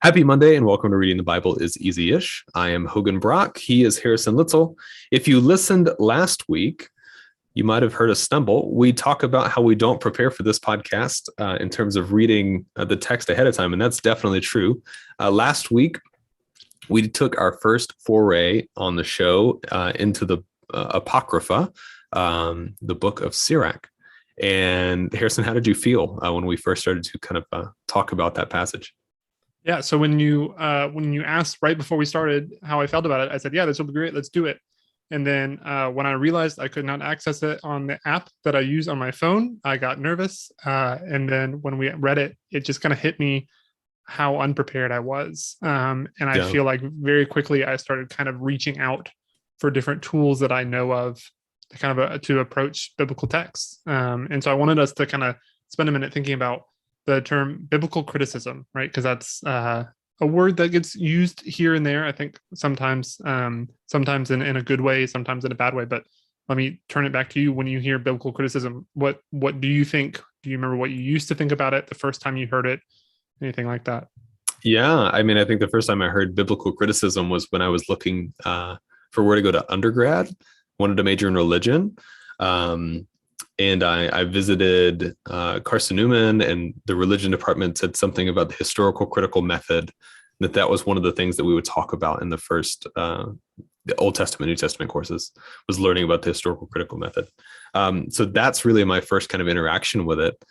Happy Monday and welcome to Reading the Bible is Easy-ish. I am Hogan Brock. He is Harrison Litzel. If you listened last week, you might have heard us stumble. We talk about how we don't prepare for this podcast in terms of reading the text ahead of time, and that's definitely true. Last week, we took our first foray on the show into the Apocrypha, the book of Sirach. And Harrison, how did you feel when we first started to kind of talk about that passage? Yeah. So when you asked right before we started how I felt about it, I said, yeah, this will be great. Let's do it. And then when I realized I could not access it on the app that I use on my phone, I got nervous. And then when we read it, it just kind of hit me how unprepared I was. And I feel like very quickly I started kind of reaching out for different tools that I know of to kind of to approach biblical texts. And so I wanted us to kind of spend a minute thinking about the term biblical criticism, right? Because that's a word that gets used here and there. I think sometimes in a good way, sometimes in a bad way. But let me turn it back to you. When you hear biblical criticism, what do you think? Do you remember what you used to think about it the first time you heard it? Anything like that? Yeah, I mean, I think the first time I heard biblical criticism was when I was looking for where to go to undergrad, wanted to major in religion. And I visited Carson Newman, and the religion department said something about the historical critical method, that was one of the things that we would talk about in the first the Old Testament, New Testament courses, was learning about the historical critical method. So that's really my first kind of interaction with it.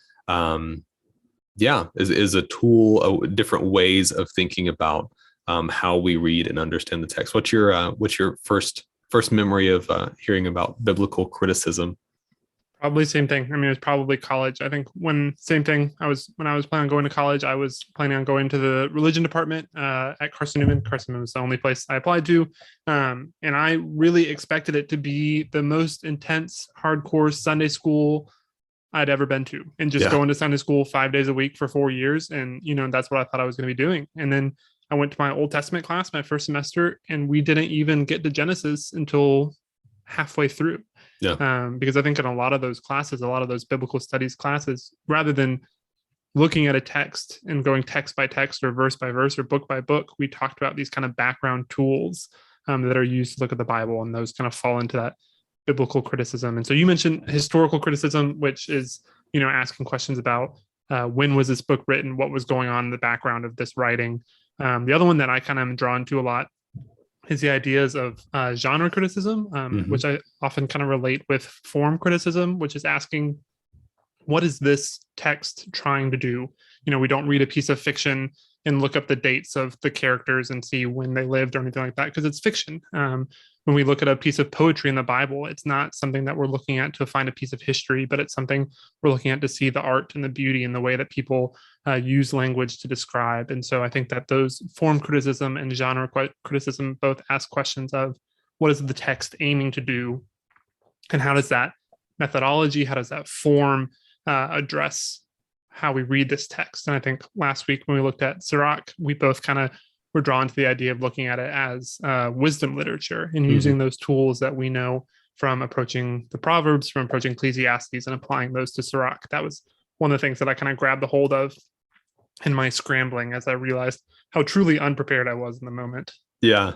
Is a tool, different ways of thinking about how we read and understand the text. What's your first memory of hearing about biblical criticism? Probably same thing. I mean, it was probably college. I think when I was planning on going to college, I was planning on going to the religion department at Carson Newman. Carson Newman was the only place I applied to. And I really expected it to be the most intense, hardcore Sunday school I'd ever been to. And just going to Sunday school 5 days a week for 4 years. And, that's what I thought I was going to be doing. And then I went to my Old Testament class, my first semester, and we didn't even get to Genesis until halfway through. Because I think in a lot of those classes, a lot of those biblical studies classes, rather than looking at a text and going text by text or verse by verse or book by book, we talked about these kind of background tools that are used to look at the Bible, and those kind of fall into that biblical criticism. And so you mentioned historical criticism, which is, asking questions about when was this book written, what was going on in the background of this writing. The other one that I kind of am drawn to a lot is the ideas of genre criticism, which I often kind of relate with form criticism, which is asking, what is this text trying to do? We don't read a piece of fiction and look up the dates of the characters and see when they lived or anything like that, because it's fiction. When we look at a piece of poetry in the Bible, it's not something that we're looking at to find a piece of history, but it's something we're looking at to see the art and the beauty and the way that people use language to describe. And so I think that those form criticism and genre criticism both ask questions of what is the text aiming to do, and how does that methodology, how does that form address how we read this text. And I think last week when we looked at Sirach, we both kind of were drawn to the idea of looking at it as wisdom literature and using those tools that we know from approaching the Proverbs, from approaching Ecclesiastes, and applying those to Sirach. That was one of the things that I kind of grabbed a hold of in my scrambling as I realized how truly unprepared I was in the moment. Yeah.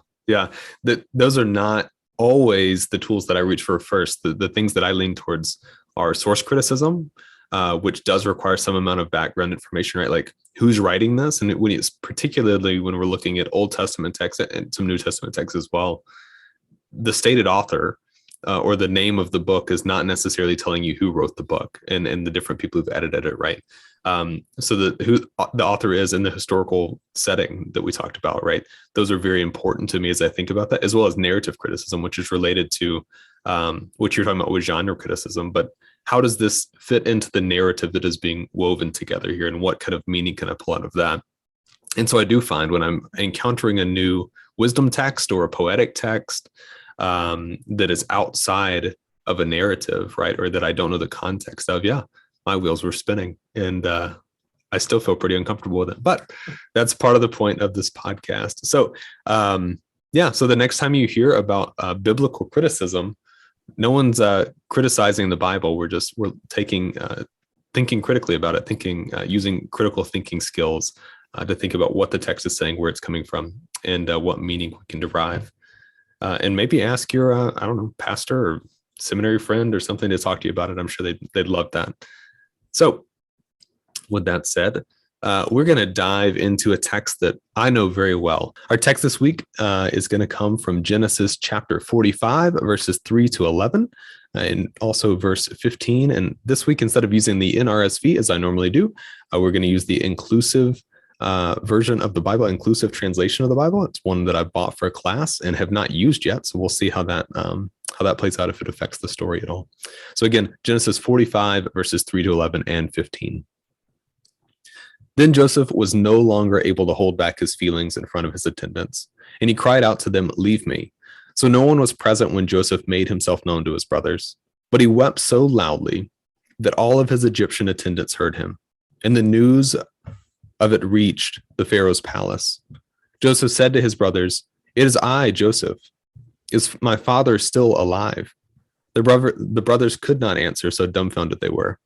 Those are not always the tools that I reach for first. The things that I lean towards are source criticism, which does require some amount of background information, right? Like who's writing this? And particularly when we're looking at Old Testament text and some New Testament text as well, the stated author or the name of the book is not necessarily telling you who wrote the book and the different people who've edited it, right? So who the author is in the historical setting that we talked about, right? Those are very important to me as I think about that, as well as narrative criticism, which is related to what you're talking about with genre criticism. But how does this fit into the narrative that is being woven together here, and what kind of meaning can I pull out of that? And so I do find when I'm encountering a new wisdom text or a poetic text that is outside of a narrative, right, or that I don't know the context of, my wheels were spinning, and I still feel pretty uncomfortable with it. But that's part of the point of this podcast. So, so the next time you hear about biblical criticism, no one's criticizing the Bible. We're thinking critically about it, using critical thinking skills to think about what the text is saying, where it's coming from, and what meaning we can derive. And maybe ask your, I don't know, pastor or seminary friend or something to talk to you about it. I'm sure they'd love that. So with that said, we're going to dive into a text that I know very well. Our text this week is going to come from Genesis chapter 45, verses 3 to 11, and also verse 15. And this week, instead of using the NRSV as I normally do, we're going to use the inclusive version of the Bible, inclusive translation of the Bible. It's one that I bought for a class and have not used yet. So we'll see how that plays out, if it affects the story at all. So again, Genesis 45, verses 3 to 11 and 15. Then Joseph was no longer able to hold back his feelings in front of his attendants, and he cried out to them, "Leave me." So no one was present when Joseph made himself known to his brothers. But he wept so loudly that all of his Egyptian attendants heard him, and the news of it reached the Pharaoh's palace. Joseph said to his brothers, "It is I, Joseph. Is my father still alive?" The brothers could not answer, so dumbfounded they were.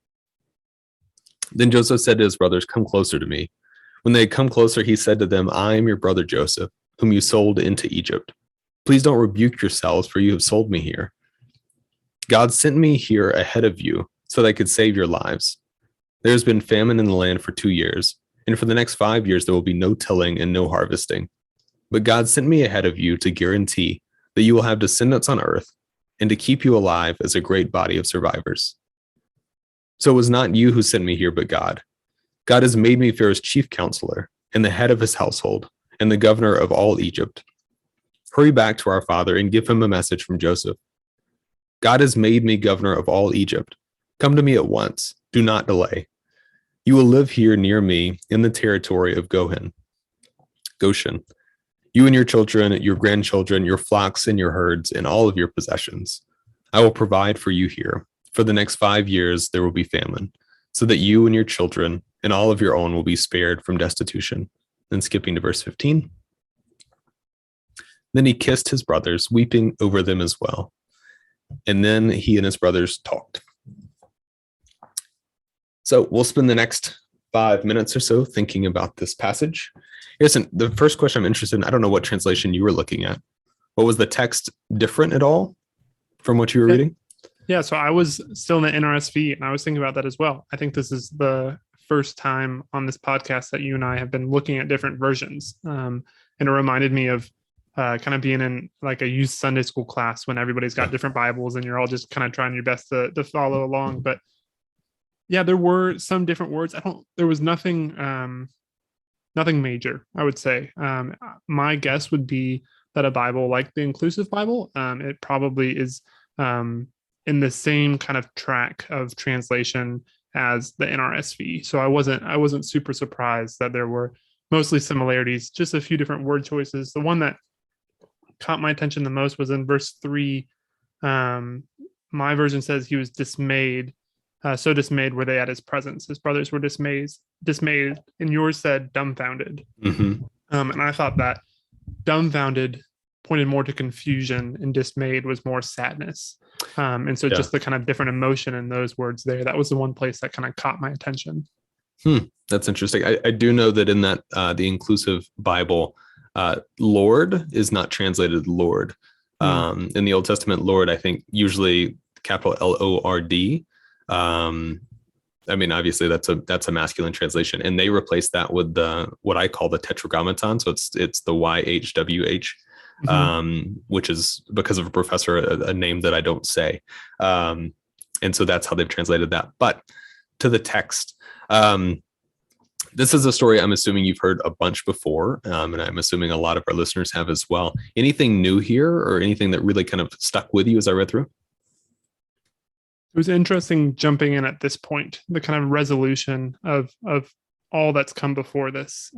Then Joseph said to his brothers, "Come closer to me." When they had come closer, he said to them, "I am your brother Joseph, whom you sold into Egypt. Please don't rebuke yourselves, for you have sold me here. God sent me here ahead of you so that I could save your lives. There has been famine in the land for 2 years, and for the next 5 years there will be no tilling and no harvesting. But God sent me ahead of you to guarantee that you will have descendants on earth and to keep you alive as a great body of survivors. So it was not you who sent me here, but God. God has made me Pharaoh's chief counselor and the head of his household and the governor of all Egypt. Hurry back to our father and give him a message from Joseph. God has made me governor of all Egypt. Come to me at once. Do not delay. You will live here near me in the territory of Goshen. You and your children, your grandchildren, your flocks and your herds, and all of your possessions. I will provide for you here. For the next 5 years, there will be famine, so that you and your children and all of your own will be spared from destitution. Then skipping to verse 15. Then he kissed his brothers, weeping over them as well. And then he and his brothers talked. So we'll spend the next 5 minutes or so thinking about this passage. Listen, the first question I'm interested in, I don't know what translation you were looking at. What was the text different at all from what you were reading? Yeah, so I was still in the NRSV, and I was thinking about that as well. I think this is the first time on this podcast that you and I have been looking at different versions. And it reminded me of kind of being in like a youth Sunday school class when everybody's got different Bibles and you're all just kind of trying your best to follow along. But yeah, there were some different words. There was nothing major, I would say. My guess would be that a Bible like the Inclusive Bible, it probably is in the same kind of track of translation as the NRSV. So I wasn't super surprised that there were mostly similarities, just a few different word choices. The one that caught my attention the most was in verse 3. My version says he was dismayed. So dismayed were they at his presence. His brothers were dismayed, and yours said dumbfounded. Mm-hmm. And I thought that dumbfounded pointed more to confusion, and dismayed was more sadness. And so just the kind of different emotion in those words there, that was the one place that kind of caught my attention. That's interesting. I do know that in that the Inclusive Bible, Lord is not translated Lord. In the Old Testament, Lord, I think usually capital Lord. I mean, obviously that's a masculine translation, and they replaced that with what I call the Tetragrammaton. So it's the YHWH, which is because of a professor, a name that I don't say. And so that's how they've translated that. But to the text, this is a story I'm assuming you've heard a bunch before, and I'm assuming a lot of our listeners have as well. Anything new here, or anything that really kind of stuck with you as I read through? It was interesting jumping in at this point, the kind of resolution of all that's come before this,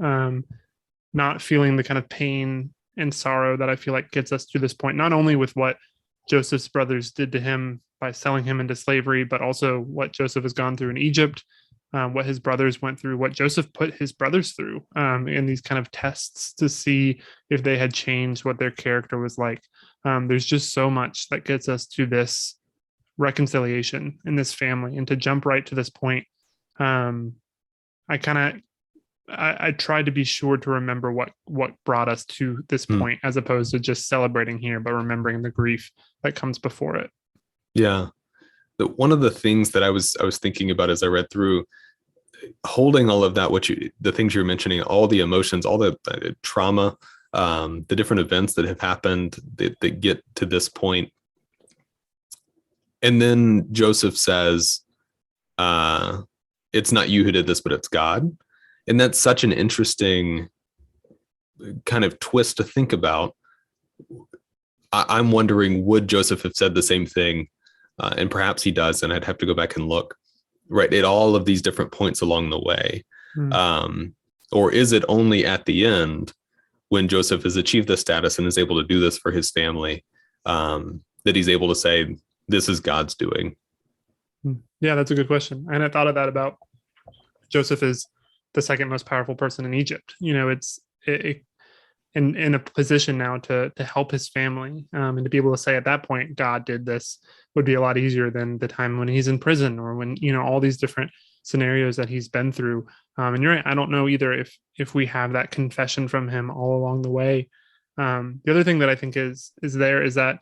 not feeling the kind of pain and sorrow that I feel like gets us to this point, not only with what Joseph's brothers did to him by selling him into slavery, but also what Joseph has gone through in Egypt, what his brothers went through, what Joseph put his brothers through in these kind of tests to see if they had changed, what their character was like. There's just so much that gets us to this reconciliation in this family, and to jump right to this point, I kind of I tried to be sure to remember what brought us to this Hmm. point, as opposed to just celebrating here, but remembering the grief that comes before it. Yeah. One of the things that I was thinking about as I read through, holding all of that, the things you're mentioning, all the emotions, all the trauma, the different events that have happened that get to this point. And then Joseph says, it's not you who did this, but it's God. And that's such an interesting kind of twist to think about. I'm wondering, would Joseph have said the same thing? And perhaps he does, and I'd have to go back and look, right, at all of these different points along the way. Mm. Um, or is it only at the end when Joseph has achieved this status and is able to do this for his family, that he's able to say, this is God's doing? Yeah, that's a good question. I hadn't thought of that about Joseph is the second most powerful person in Egypt. It's in a position now to help his family, and to be able to say at that point God did this would be a lot easier than the time when he's in prison, or when all these different scenarios that he's been through. And you're right, I don't know either if we have that confession from him all along the way. The other thing that I think is that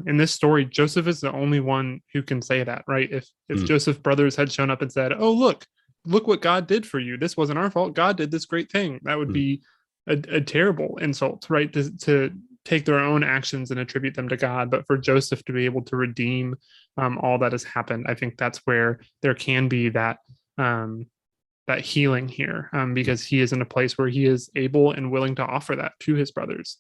in this story, Joseph is the only one who can say that, right? If Mm. Joseph's brothers had shown up and said, "Oh, look what God did for you. This wasn't our fault. God did this great thing," that would Mm. be a terrible insult, right? To take their own actions and attribute them to God. But for Joseph to be able to redeem all that has happened, I think that's where there can be that healing here, because he is in a place where he is able and willing to offer that to his brothers.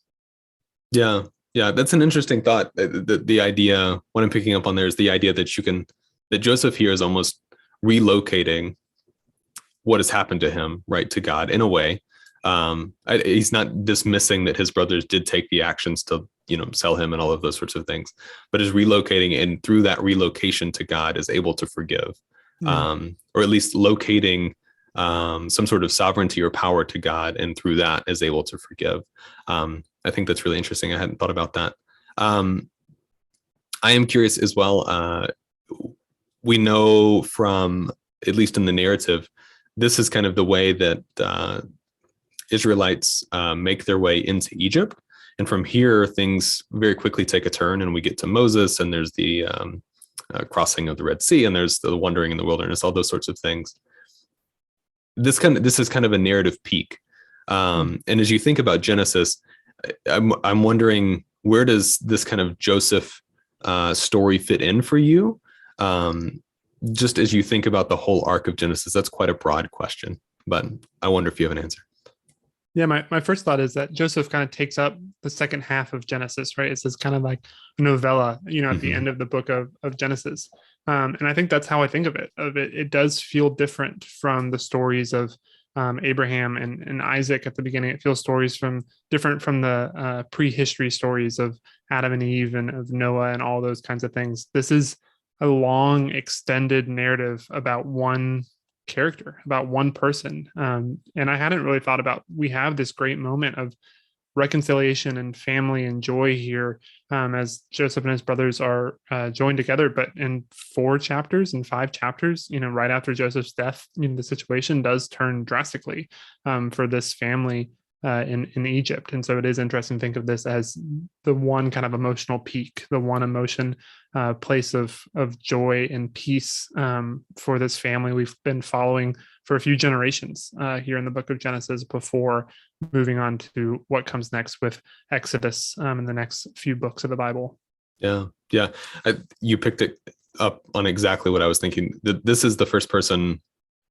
Yeah, yeah, that's an interesting thought. The idea, what I'm picking up on there, is the idea that Joseph here is almost relocating what has happened to him, right, to God in a way. He's not dismissing that his brothers did take the actions to, sell him and all of those sorts of things, but is relocating, and through that relocation to God is able to forgive, Mm. or at least locating some sort of sovereignty or power to God, and through that is able to forgive. I think that's really interesting. I hadn't thought about that. I am curious as well. We know from, at least in the narrative, this is kind of the way that Israelites make their way into Egypt. And from here, things very quickly take a turn, and we get to Moses, and there's the crossing of the Red Sea, and there's the wandering in the wilderness, all those sorts of things. This is kind of a narrative peak. And as you think about Genesis, I'm wondering, where does this kind of Joseph story fit in for you? Just as you think about the whole arc of Genesis, that's quite a broad question, but I wonder if you have an answer. Yeah, my first thought is that Joseph kind of takes up the second half of Genesis, right? It's this kind of like novella, at the end of the book of Genesis. And I think that's how I think of it. It does feel different from the stories of Abraham and Isaac at the beginning. It feels different from the prehistory stories of Adam and Eve and of Noah and all those kinds of things. This is a long, extended narrative about one character, about one person. And I hadn't really thought about, we have this great moment of reconciliation and family and joy here, as Joseph and his brothers are joined together. But in 5 chapters, right after Joseph's death, the situation does turn drastically for this family in Egypt. And so it is interesting to think of this as the one kind of emotional peak, the one emotion place of joy and peace for this family we've been following for a few generations here in the book of Genesis, before moving on to what comes next with Exodus in the next few books of the Bible. Yeah, yeah. You picked it up on exactly what I was thinking. This is the first person,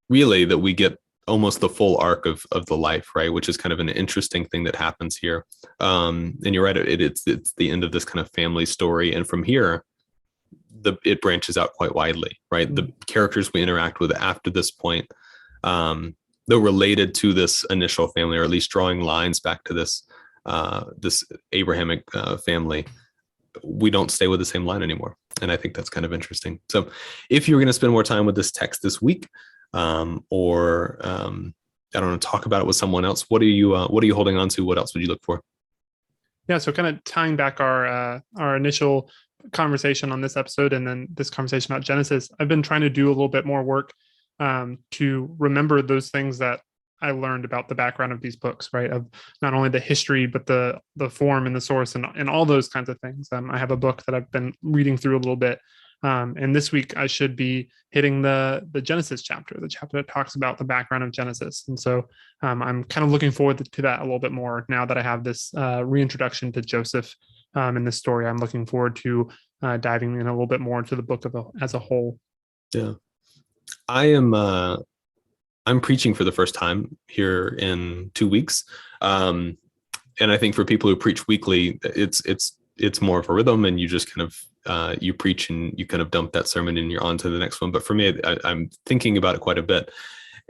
really, that we get almost the full arc of the life, right? Which is kind of an interesting thing that happens here. And you're right, it's the end of this kind of family story, and from here, it branches out quite widely, right? Mm-hmm. The characters we interact with after this point, though related to this initial family, or at least drawing lines back to this Abrahamic family, we don't stay with the same line anymore. And I think that's kind of interesting. So if you were going to spend more time with this text this week, or I don't know, talk about it with someone else, what are you holding on to? What else would you look for? Yeah, so kind of tying back our initial conversation on this episode, and then this conversation about Genesis, I've been trying to do a little bit more work to remember those things that I learned about the background of these books, right? Of not only the history, but the form and the source and all those kinds of things. I have a book that I've been reading through a little bit. And this week I should be hitting the Genesis chapter, the chapter that talks about the background of Genesis. And so I'm kind of looking forward to that a little bit more now that I have this reintroduction to Joseph in this story. I'm looking forward to diving in a little bit more into the book as a whole. Yeah, I am. I'm preaching for the first time here in 2 weeks, and I think for people who preach weekly, it's more of a rhythm, and you just kind of you preach and you kind of dump that sermon and you're on to the next one. But for me, I'm thinking about it quite a bit,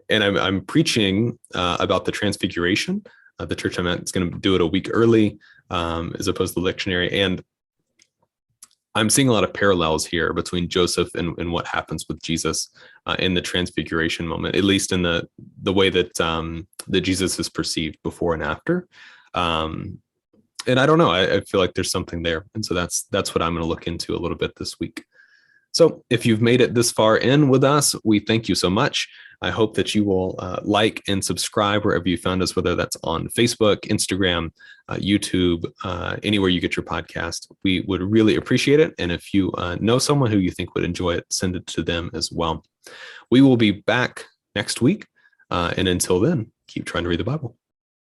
and I'm preaching about the Transfiguration. The church I'm at is going to do it a week early, as opposed to the lectionary, and I'm seeing a lot of parallels here between Joseph and what happens with Jesus in the Transfiguration moment, at least in the way that that Jesus is perceived before and after. And I don't know, I feel like there's something there, and so that's what I'm going to look into a little bit this week. So if you've made it this far in with us, we thank you so much. I hope that you will like and subscribe wherever you found us, whether that's on Facebook, Instagram, YouTube, anywhere you get your podcast. We would really appreciate it. And if you know someone who you think would enjoy it, send it to them as well. We will be back next week. And until then, keep trying to read the Bible.